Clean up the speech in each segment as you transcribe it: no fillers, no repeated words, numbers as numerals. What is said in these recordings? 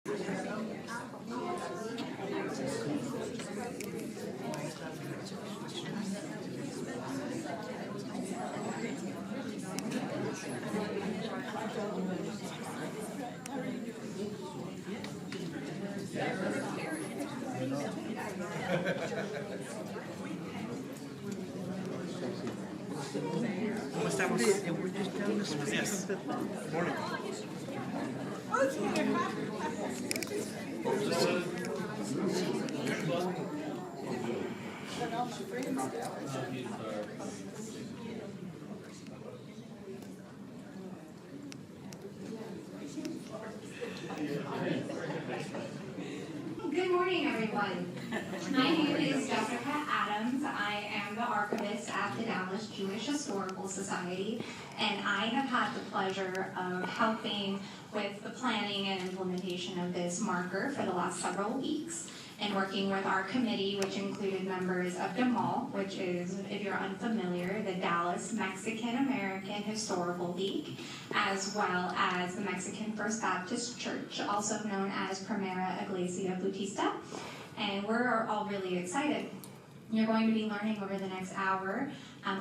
Yes. Morning. Good morning, everyone. My name is Jessica Adams. I am the archivist at the Dallas Jewish Historical Society, and I have had the pleasure of helping with the planning and implementation of this marker for the last several weeks, and working with our committee, which included members of DMAL, which is, if you're unfamiliar, the Dallas Mexican American Historical League, as well as the Mexican First Baptist Church, also known as Primera Iglesia Bautista. And we're all really excited. You're going to be learning over the next hour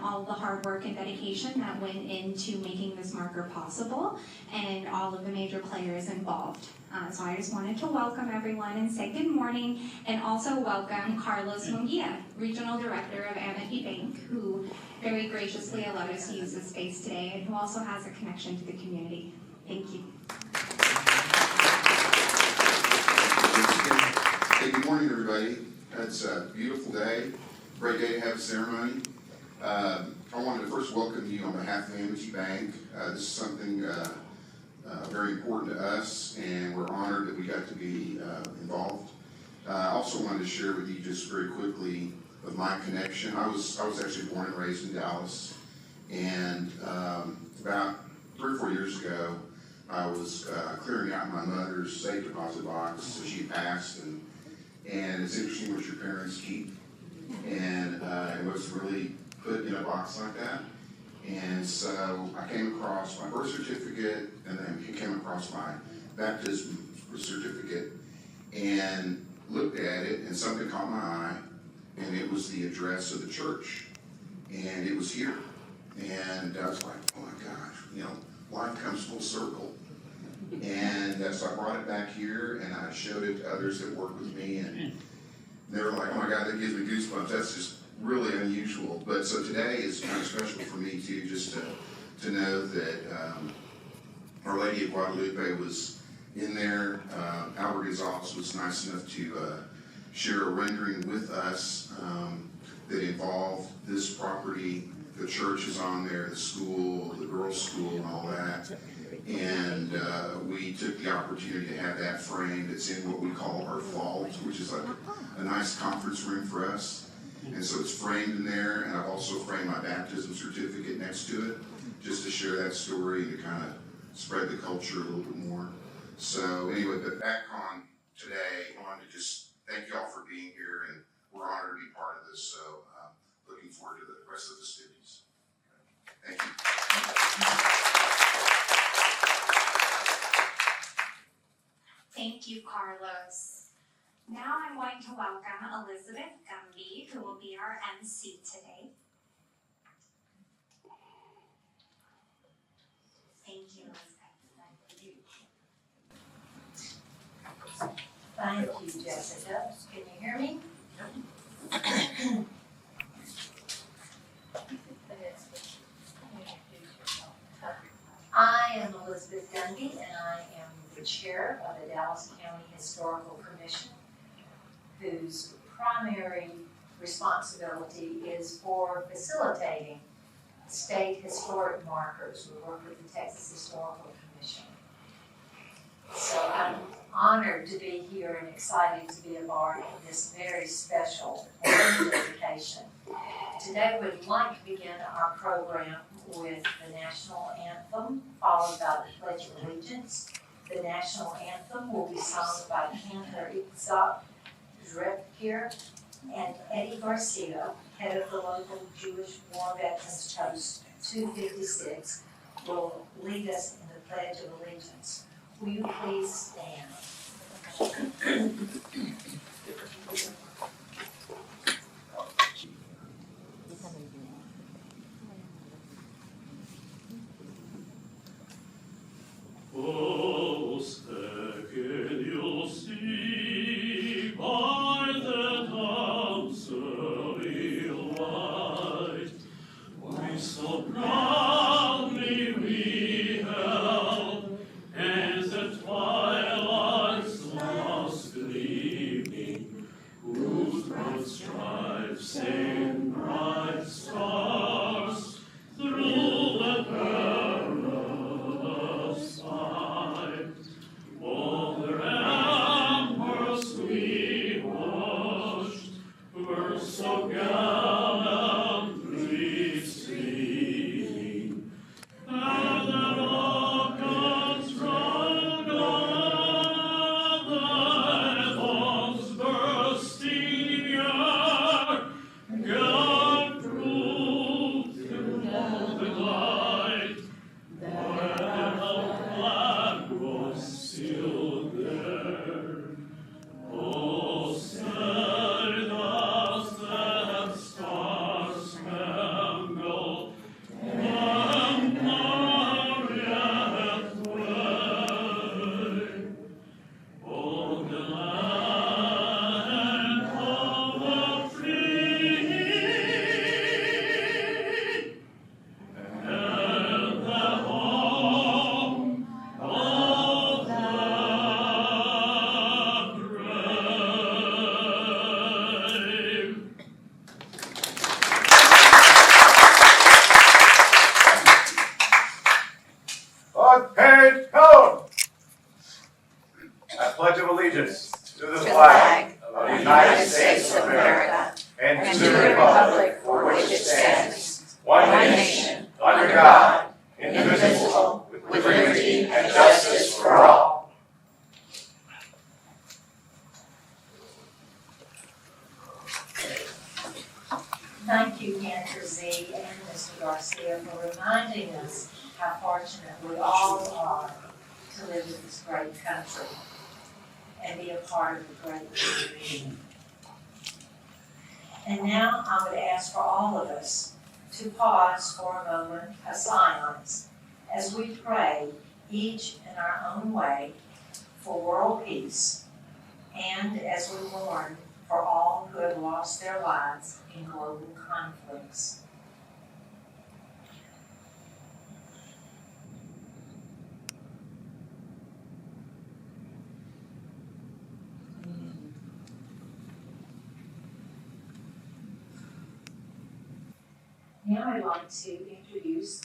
all of the hard work and dedication that went into making this marker possible, and all of the major players involved. So I just wanted to welcome everyone and say good morning, and also welcome Carlos Munguia, Regional Director of Amity Bank, who very graciously allowed us to use this space today, and who also has a connection to the community. Thank you. Hey, good morning, everybody. It's a beautiful day, great day to have a ceremony. I wanted to first welcome you on behalf of Amity Bank. This is something very important to us, and we're honored that we got to be involved. I also wanted to share with you just very quickly of my connection. I was actually born and raised in Dallas, and about 3 or 4 years ago, I was clearing out my mother's safe deposit box, so she passed, and it's interesting what your parents keep, and it was really put in a box like that. And so I came across my birth certificate, and then came across my baptism certificate, and looked at it, and something caught my eye, and it was the address of the church, and it was here. And I was like, oh my gosh, life comes full circle. And so I brought it back here, and I showed it to others that work with me, and they were like, oh my God, that gives me goosebumps. That's just really unusual. But so today is kind of special for me too, just to know that Our Lady of Guadalupe was in there. Albert Gonzalez was nice enough to share a rendering with us that involved this property. The church is on there, the school, the girls' school, and all that. And we took the opportunity to have that framed. It's in what we call our vault, which is like a nice conference room for us. And so it's framed in there, and I've also framed my baptism certificate next to it, just to share that story and to kind of spread the culture a little bit more. So anyway, but back on today, I wanted to just thank you all for being here, and we're honored to be part of this. So looking forward to the rest of the festivities. Thank you. Thank you, Carlos. Now I'm going to welcome Elizabeth Gumby, who will be our MC today. Thank you, Elizabeth. Thank you, Jessica. Can you hear me? I am Elizabeth Gunby, and I am the chair of the Dallas County Historical Commission, whose primary responsibility is for facilitating state historic markers. We work with the Texas Historical Commission. So I'm honored to be here and excited to be a part of this very special dedication. Today we'd like to begin our program with the national anthem, followed by the Pledge of Allegiance. The national anthem will be sung by Cantor Itzhak Drepkir and Eddie Garcia, head of the local Jewish War Veterans Post 256, will lead us in the Pledge of Allegiance. Will you please stand? Oh, second you'll see by the dawn's early light, we so proudly we held, as the twilight's lost gleaming, whose broad stripes send bright stars through the perilous fight. All the ramparts we watched were so gallantly streaming, and the rockets rode on the heavens bursting in air, God proved through all the light where the flag was still there. Oh, say does that star-spangled banner yet wave o'er the land of the free, and the home of the brave. Unpaid color. I pledge of allegiance to the flag of the United States of America and to the republic for which it stands, one nation, under God, indivisible, with liberty and justice for all. Thank you, Cantor Z and Mr. Garcia, for reminding us how fortunate we all are to live in this great country and be a part of the great community. And now I would ask for all of us to pause for a moment of silence as we pray, each in our own way, for world peace, and as we mourn for all who have lost their lives in global conflicts. Now I'd like to introduce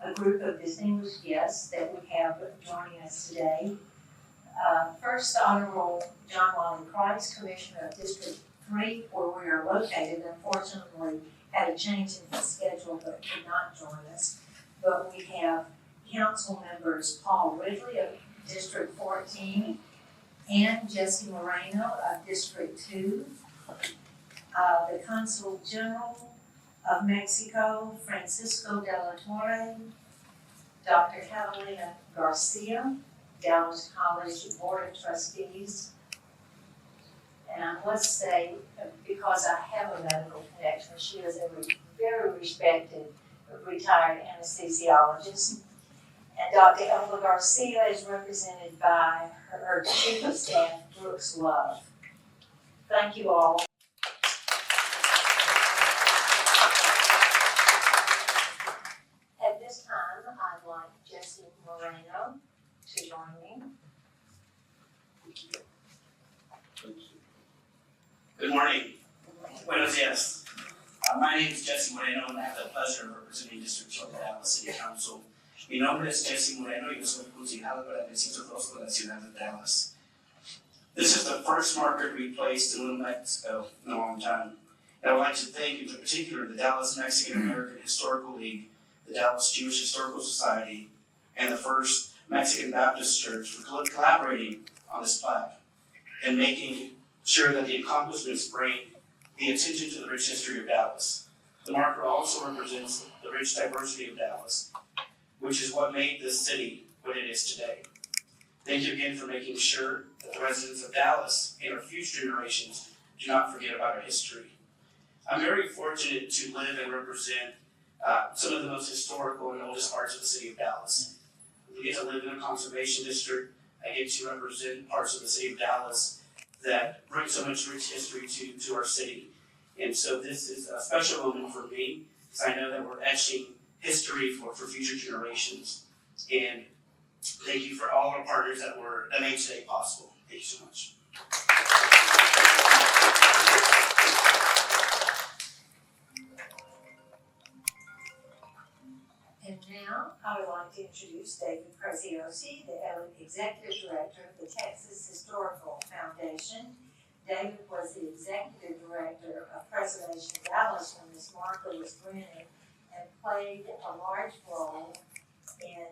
a group of distinguished guests that we have joining us today. First, the Honorable John Wiley Price, Commissioner of District 3, where we are located, unfortunately had a change in his schedule but could not join us. But we have council members Paul Ridley of District 14 and Jesse Moreno of District 2, the Consul General of Mexico, Francisco de la Torre, Dr. Catalina Garcia, Dallas College Board of Trustees, and I must say, because I have a medical connection, she is a very respected retired anesthesiologist, and Dr. Elva Garcia is represented by her Chief of Staff, Brooks Love. Thank you all. At this time, I'd like Jesse Moreno to join me. Good morning. Buenos dias. My name is Jesse Moreno and I have the pleasure of representing District 2 of the Dallas City Council. Mi nombre es Jesse Moreno y yo soy concejal para el Distrito 2 de la ciudad de Dallas. This is the first marker to be placed in Little Mexico in a long time. And I would like to thank in particular the Dallas Mexican American Historical League, the Dallas Jewish Historical Society, and the First Mexican Baptist Church for collaborating on this plaque and making sure that the accomplishments bring the attention to the rich history of Dallas. The marker also represents the rich diversity of Dallas, which is what made this city what it is today. Thank you again for making sure that the residents of Dallas and our future generations do not forget about our history. I'm very fortunate to live and represent some of the most historical and oldest parts of the city of Dallas. We get to live in a conservation district. I get to represent parts of the city of Dallas that bring so much rich history to our city. And so this is a special moment for me, because I know that we're etching history for future generations. And thank you for all our partners that made today possible. Thank you so much. And now, I would like to introduce David Preziosi, the Executive Director of the Texas Historical Foundation. David was the Executive Director of Preservation Dallas when this marker was granted and played a large role in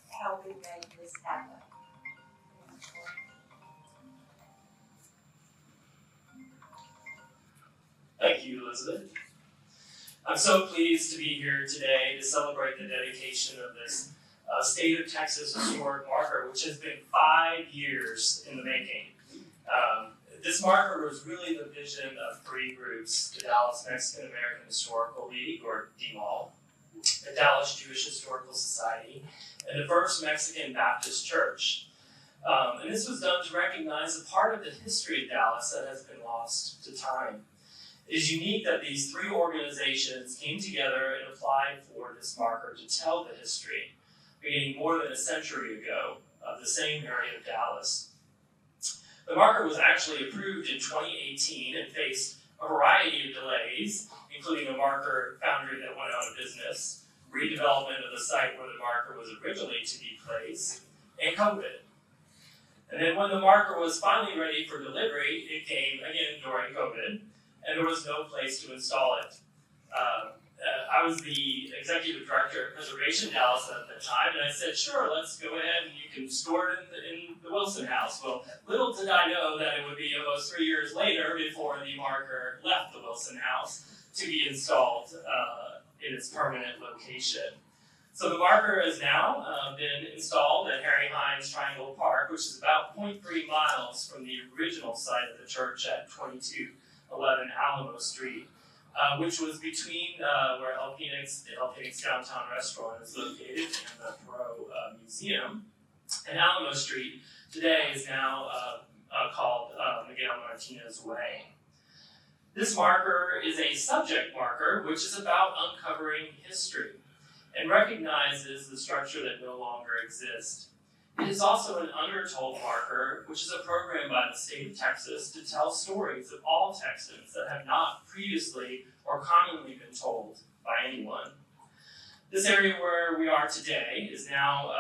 helping make this happen. Thank you, Elizabeth. I'm so pleased to be here today to celebrate the dedication of this State of Texas historic marker, which has been 5 years in the making. This marker was really the vision of 3 groups: the Dallas Mexican American Historical League, or DMAL, the Dallas Jewish Historical Society, and the First Mexican Baptist Church. And this was done to recognize a part of the history of Dallas that has been lost to time. It is unique that these 3 organizations came together and applied for this marker to tell the history, beginning more than a century ago, of the same area of Dallas. The marker was actually approved in 2018 and faced a variety of delays, including a marker foundry that went out of business, redevelopment of the site where the marker was originally to be placed, and COVID. And then when the marker was finally ready for delivery, it came again during COVID, and there was no place to install it. I was the executive director of Preservation Dallas at the time, and I said, sure, let's go ahead and you can store it in the Wilson House. Well, little did I know that it would be almost 3 years later before the marker left the Wilson House to be installed in its permanent location. So the marker has now been installed at Harry Hines Triangle Park, which is about 0.3 miles from the original site of the church at 2211 Alamo Street, which was between where the El Phoenix Downtown Restaurant is located and the Perot Museum. And Alamo Street today is now called Miguel Martinez Way. This marker is a subject marker, which is about uncovering history and recognizes the structure that no longer exists. It is also an undertold marker, which is a program by the state of Texas to tell stories of all Texans that have not previously or commonly been told by anyone. This area where we are today is now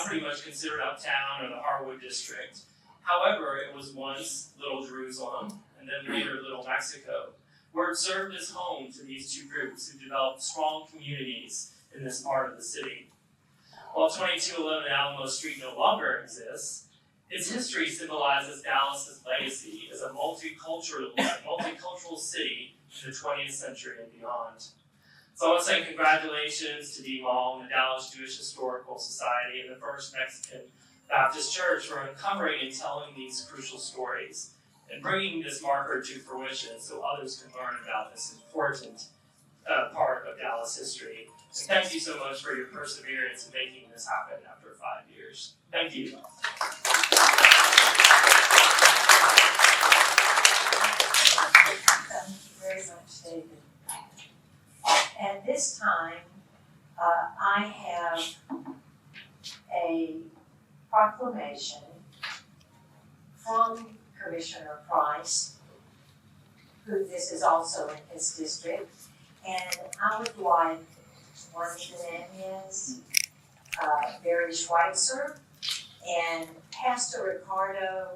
pretty much considered uptown or the Harwood district. However, it was once Little Jerusalem and then later Little Mexico, where it served as home to these 2 groups who developed strong communities in this part of the city. While 2211 Alamo Street no longer exists, its history symbolizes Dallas's legacy as a multicultural city in the 20th century and beyond. So I want to say congratulations to DMAL and the Dallas Jewish Historical Society and the First Mexican Baptist Church for uncovering and telling these crucial stories and bringing this marker to fruition so others can learn about this important part of Dallas history. And thank you so much for your perseverance in making this happen after 5 years. Thank you. Thank you very much, David. At this time, I have a proclamation from Commissioner Price, who this is also in his district, and I would like Juanita Nunez, Barry Schweitzer, and Pastor Ricardo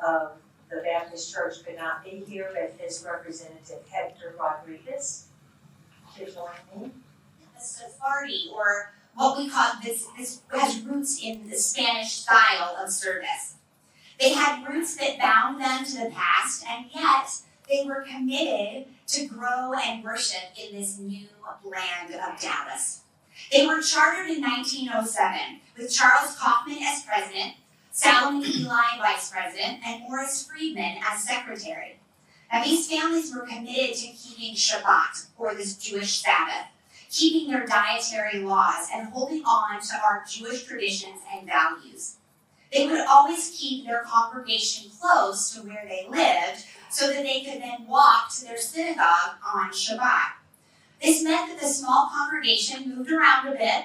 of the Baptist Church could not be here, but his representative Hector Rodriguez to join me. The Sephardi, or what we call this has roots in the Spanish style of service. They had roots that bound them to the past, and yet they were committed to grow and worship in this new land of Dallas. They were chartered in 1907 with Charles Kaufman as president, Salome Eli, vice president, and Morris Friedman as secretary. Now, these families were committed to keeping Shabbat, or this Jewish Sabbath, keeping their dietary laws and holding on to our Jewish traditions and values. They would always keep their congregation close to where they lived so that they could then walk to their synagogue on Shabbat. This meant that the small congregation moved around a bit,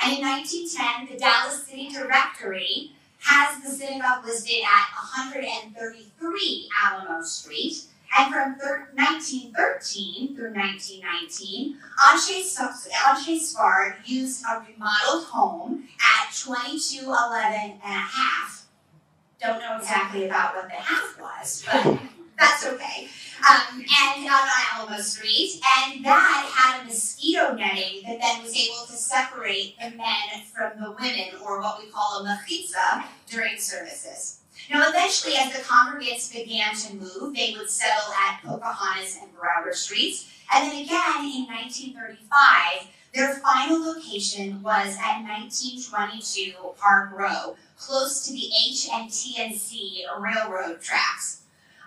and in 1910, the Dallas City Directory has the synagogue listed at 133 Alamo Street, and from 1913 through 1919, Anshe Sfard used a remodeled home at 2211 and a half. Don't know exactly about what the half was, but that's okay. And on Alamo Street, and that had a mosquito netting that then was able to separate the men from the women, or what we call a mechitza, during services. Now, eventually, as the congregants began to move, they would settle at Pocahontas and Broward Streets. And then again, in 1935, their final location was at 1922 Park Row, close to the H&T&C railroad tracks.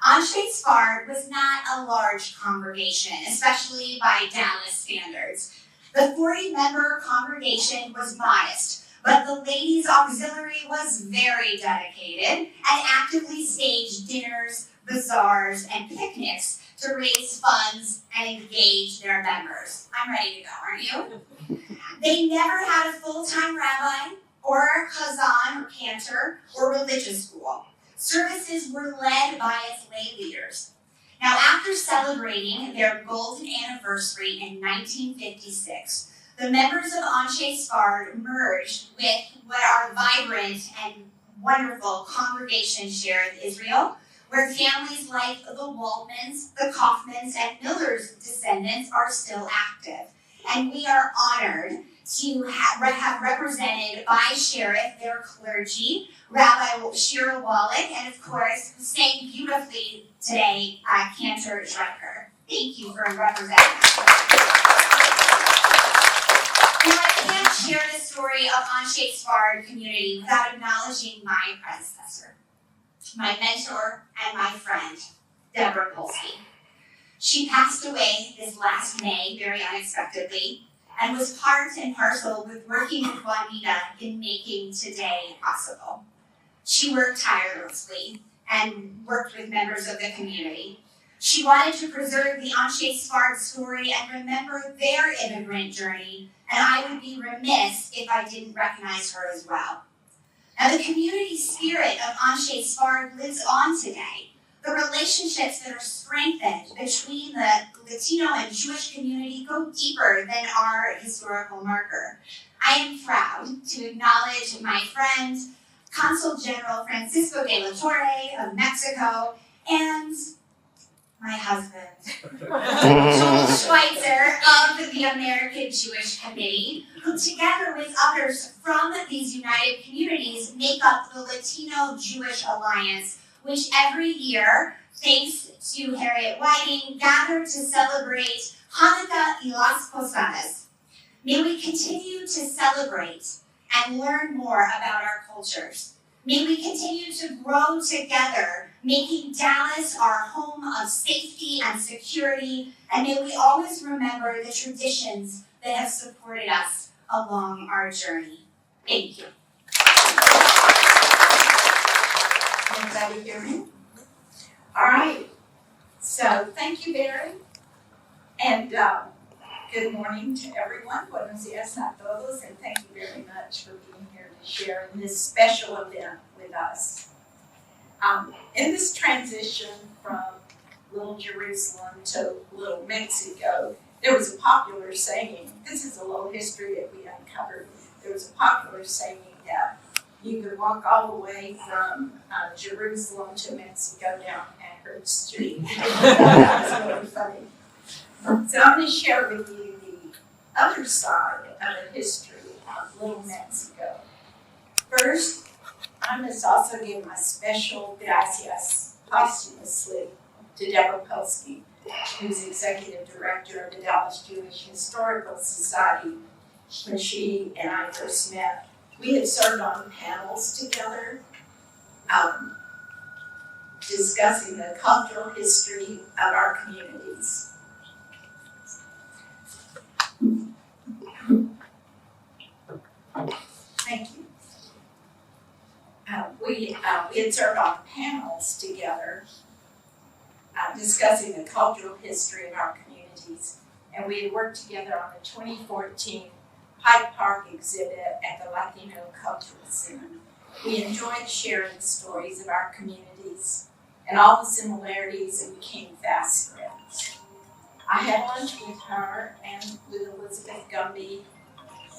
Anshe Sfard was not a large congregation, especially by Dallas standards. The 40-member congregation was modest, but the ladies' auxiliary was very dedicated and actively staged dinners, bazaars, and picnics to raise funds and engage their members. I'm ready to go, aren't you? They never had a full-time rabbi or a chazan or cantor or religious school. Services were led by its lay leaders. Now, after celebrating their golden anniversary in 1956, the members of Anshe Sfard merged with what our vibrant and wonderful congregation share in Israel, where families like the Waldmans, the Kaufmans, and Miller's descendants are still active. And we are honored to have represented by Sheriff, their clergy, Rabbi Shira Wallach, and of course, who sang beautifully today, Cantor Schreiker. Thank you for representing us. Now, I can't share the story of Anshe Sfard community without acknowledging my predecessor, my mentor and my friend, Deborah Polsky. She passed away this last May very unexpectedly and was part and parcel with working with Juanita in making today possible. She worked tirelessly and worked with members of the community. She wanted to preserve the Anshe Sfard story and remember their immigrant journey, and I would be remiss if I didn't recognize her as well. Now, the community spirit of Anshe Sfard lives on today. The relationships that are strengthened between the Latino and Jewish community go deeper than our historical marker. I am proud to acknowledge my friend, Consul General Francisco de la Torre of Mexico, and my husband, Joel Schweitzer of the American Jewish Committee, who together with others from these united communities make up the Latino Jewish Alliance, which every year, thanks to Harriet Whiting, gather to celebrate Hanukkah y las Posadas. May we continue to celebrate and learn more about our cultures. May we continue to grow together, making Dallas our home of safety and security, and may we always remember the traditions that have supported us along our journey. Thank you. Everybody hear me? All right. So thank you, Barry. And good morning to everyone. Buenos dias a todos, and thank you very much for being here to share in this special event with us. In this transition from Little Jerusalem to Little Mexico, there was a popular saying, this is a little history that we uncovered, there was a popular saying that you could walk all the way from Jerusalem to Mexico down Packard Street. That was really funny. So I'm going to share with you the other side of the history of Little Mexico. First, I must also give my special gracias posthumously to Deborah Polsky, who's Executive Director of the Dallas Jewish Historical Society. When she and I first met, we had served on panels together, discussing the cultural history of our communities. Thank you. We had served on panels together discussing the cultural history of our communities, and we had worked together on the 2014 Hyde Park exhibit at the Latino Cultural Center. We enjoyed sharing stories of our communities and all the similarities, and became fast friends. I had lunch with her and with Elizabeth Gumby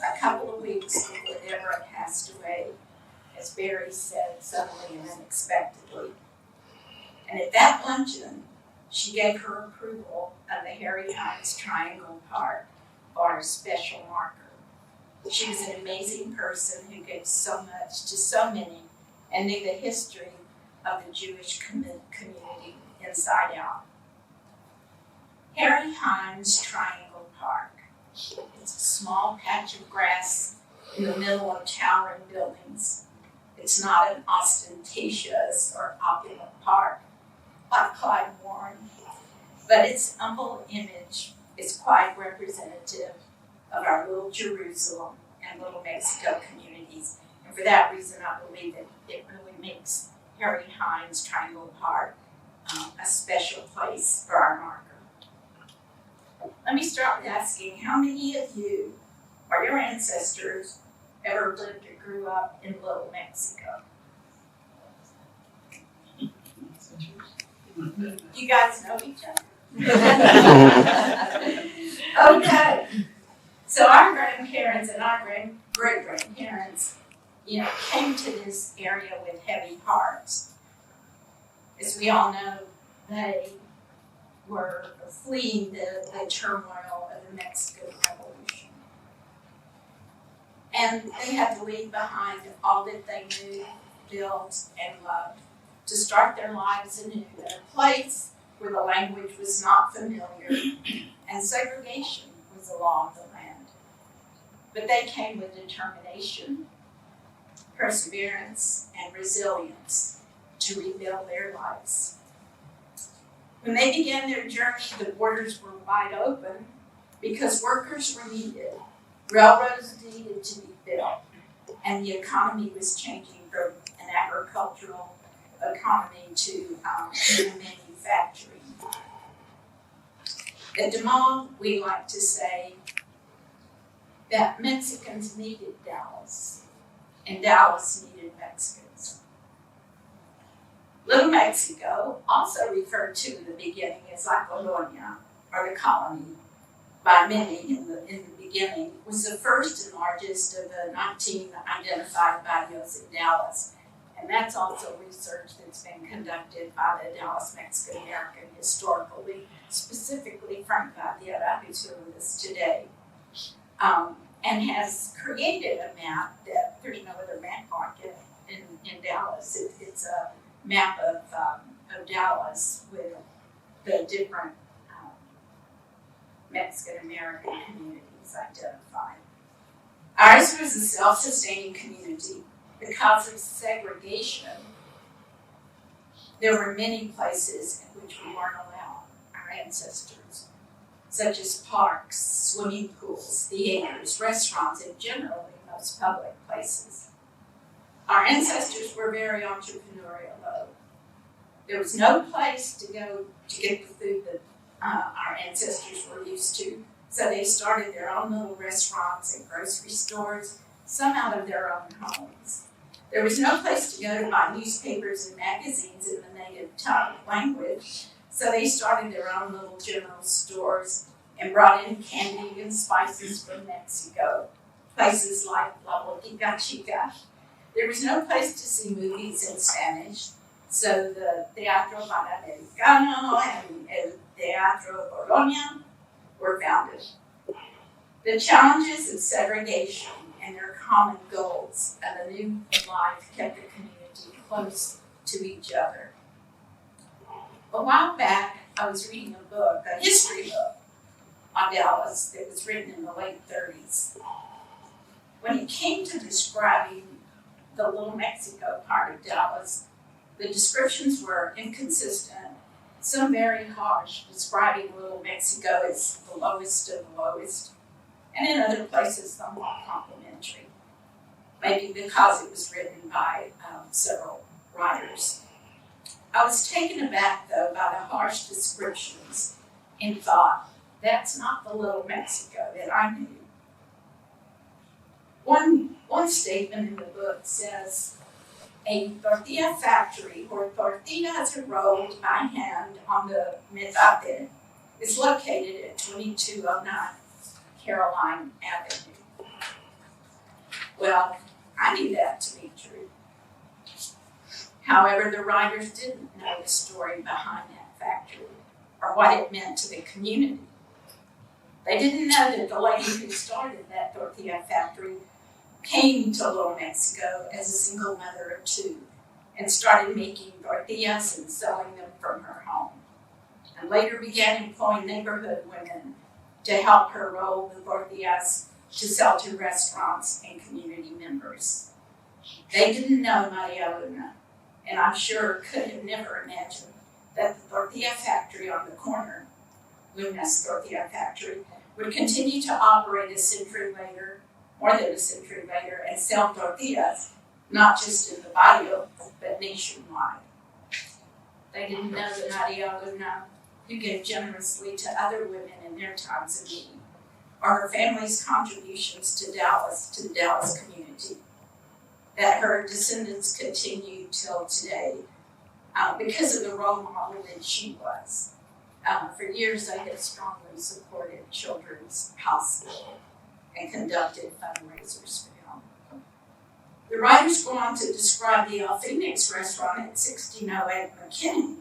a couple of weeks before Deborah passed away, as Barry said, suddenly and unexpectedly. And at that luncheon, she gave her approval of the Harry Hines Triangle Park for a special marker. She was an amazing person who gave so much to so many and knew the history of the Jewish community inside out. Harry Hines Triangle Park. It's a small patch of grass in the middle of towering buildings. It's not an ostentatious or opulent park like Clyde Warren, but its humble image is quite representative of our little Jerusalem and little Mexico communities. And for that reason, I believe that it really makes Harry Hines Triangle Park a special place for our marker. Let me start with asking, how many of you or your ancestors ever lived or grew up in Little Mexico? You guys know each other? Okay. So our grandparents and our great-grandparents, came to this area with heavy hearts. As we all know, they were fleeing the turmoil of the Mexican Revolution. And they had to leave behind all that they knew, built, and loved to start their lives anew in a place where the language was not familiar and segregation was the law of the land. But they came with determination, perseverance, and resilience to rebuild their lives. When they began their journey, the borders were wide open because workers were needed, railroads needed to be built, and the economy was changing from an agricultural economy to manufacturing. At DeMont, we like to say that Mexicans needed Dallas, and Dallas needed Mexicans. Little Mexico, also referred to in the beginning as La Colonia, or the colony, by many in the beginning, was the first and largest of the 19 identified barrios in Dallas. And that's also research that's been conducted by the Dallas Mexican American Historical League, specifically Frank Valdiera, who's here with us today, and has created a map that there's no other map like it in Dallas. It's a map of Dallas with the different Mexican American communities identified. Ours was a self-sustaining community. Because of segregation, there were many places in which we weren't allowed, our ancestors, such as parks, swimming pools, theaters, restaurants, and generally most public places. Our ancestors were very entrepreneurial, though. There was no place to go to get the food that our ancestors were used to, so they started their own little restaurants and grocery stores, some out of their own homes. There was no place to go to buy newspapers and magazines in the native tongue language, so they started their own little general stores and brought in candy and spices from Mexico, places like La Botica Chica. There was no place to see movies in Spanish, so the Teatro Panamericano and El Teatro Colonia were founded. The challenges of segregation and their common goals and the new life kept the community close to each other. A while back, I was reading a book, a history book on Dallas that was written in the late 30s. When it came to describing the Little Mexico part of Dallas, The descriptions were inconsistent, some very harsh, describing Little Mexico as the lowest of the lowest, and in other places somewhat complimentary. Maybe because it was written by several writers. I was taken aback, though, by the harsh descriptions and thought, that's not the Little Mexico that I knew. One statement in the book says, a tortilla factory where tortillas are rolled by hand on the metate is located at 2209 Caroline Avenue. Well, I knew that to be true. However, the writers didn't know the story behind that factory or what it meant to the community. They didn't know that the lady who started that tortilla factory came to Little Mexico as a single mother of two and started making tortillas and selling them from her home, and later began employing neighborhood women to help her roll the tortillas to sell to restaurants and community members. They didn't know Maria Luna, and I'm sure could have never imagined that the tortilla factory on the corner, Luna's Tortilla Factory, would continue to operate a century later, more than a century later, and sell tortillas, not just in the barrio, but nationwide. They didn't know that Maria Luna, who gave generously to other women in their times of need, or her family's contributions to the Dallas community, that her descendants continue till today because of the role model that she was. For years, I have strongly supported Children's Hospital and conducted fundraisers for them. The writers go on to describe the El Phoenix restaurant at 1608 McKinney,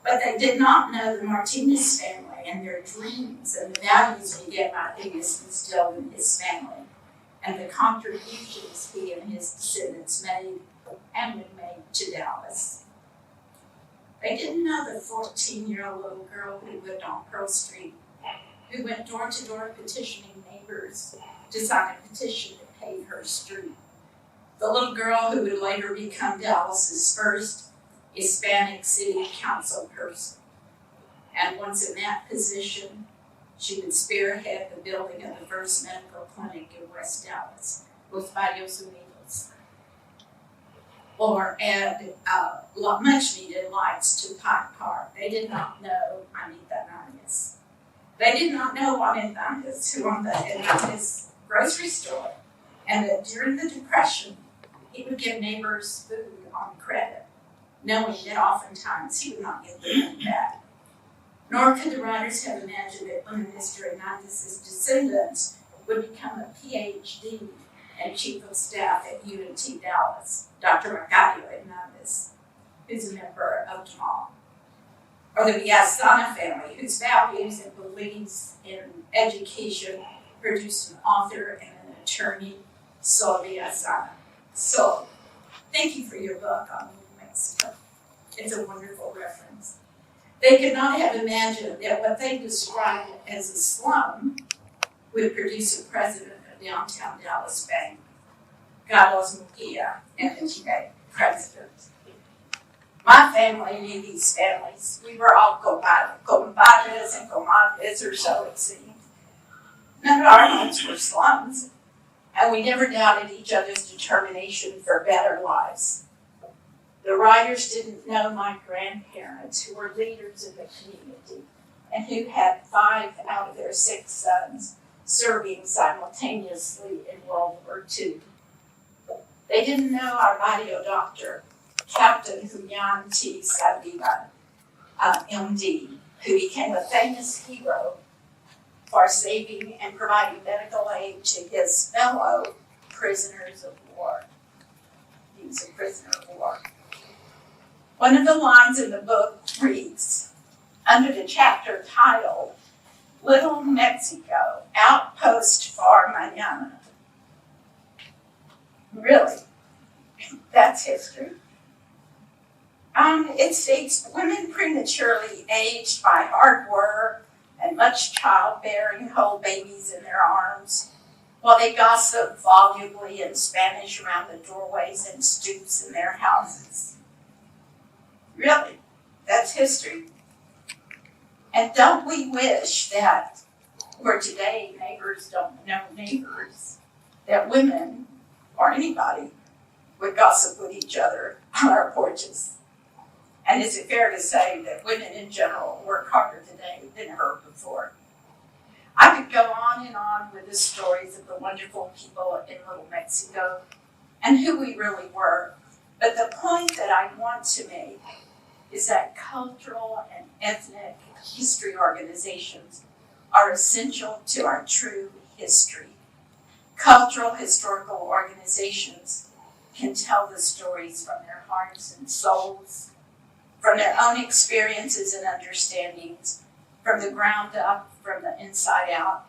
but they did not know the Martinez family and their dreams and the values Miguel Martinez instilled in his family and the contributions he and his descendants made and would make to Dallas. They didn't know the 14-year-old little girl who lived on Pearl Street, who went door to door petitioning neighbors to sign a petition to pave her street. The little girl who would later become Dallas's first Hispanic city council person. And once in that position, she would spearhead the building of the first medical clinic in West Dallas, Los Barrios Unidos, or add much needed lights to Pike Park. They did not know Anita Hernandez. They did not know Juan Hernandez, who owned the Hernandez grocery store, and that during the Depression, he would give neighbors food on credit, knowing that oftentimes he would not get the money back. Nor could the writers have imagined that one of Mr. Hernandez's descendants would become a PhD and chief of staff at UNT Dallas, Dr. Macario Hernandez, who's a member of DeMall. Or the Villasana family, whose values and beliefs in education produced an author and an attorney, Sol Villasana. So, thank you for your book on New Mexico. It's a wonderful reference. They could not have imagined that what they described as a slum would produce a president of downtown Dallas Bank, Carlos Mejia, and the president. My family knew these families. We were all compadres and comadres, or so it seemed. None of our homes were slums, and we never doubted each other's determination for better lives. The writers didn't know my grandparents, who were leaders in the community, and who had 5 out of their 6 sons serving simultaneously in World War II. They didn't know our barrio doctor, Captain Julian T. Saldivar, MD, who became a famous hero for saving and providing medical aid to his fellow prisoners of war. He was a prisoner of war. One of the lines in the book reads, under the chapter titled, Little Mexico, Outpost for Mañana. Really? That's history. It states, women prematurely aged by hard work and much childbearing hold babies in their arms, while they gossip volubly in Spanish around the doorways and stoops in their houses. Really? That's history? And don't we wish that where today neighbors don't know neighbors, that women or anybody would gossip with each other on our porches? And is it fair to say that women in general work harder today than ever before? I could go on and on with the stories of the wonderful people in Little Mexico and who we really were. But the point that I want to make is that cultural and ethnic history organizations are essential to our true history. Cultural historical organizations can tell the stories from their hearts and souls, from their own experiences and understandings, from the ground up, from the inside out,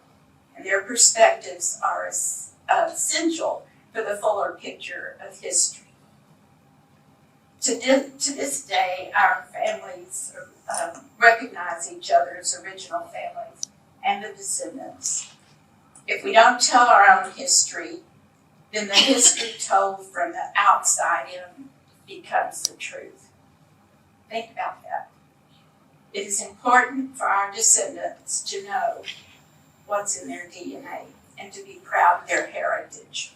and their perspectives are essential for the fuller picture of history. To this day, our families recognize each other as original families and the descendants. If we don't tell our own history, then the history told from the outside in becomes the truth. Think about that. It is important for our descendants to know what's in their DNA and to be proud of their heritage.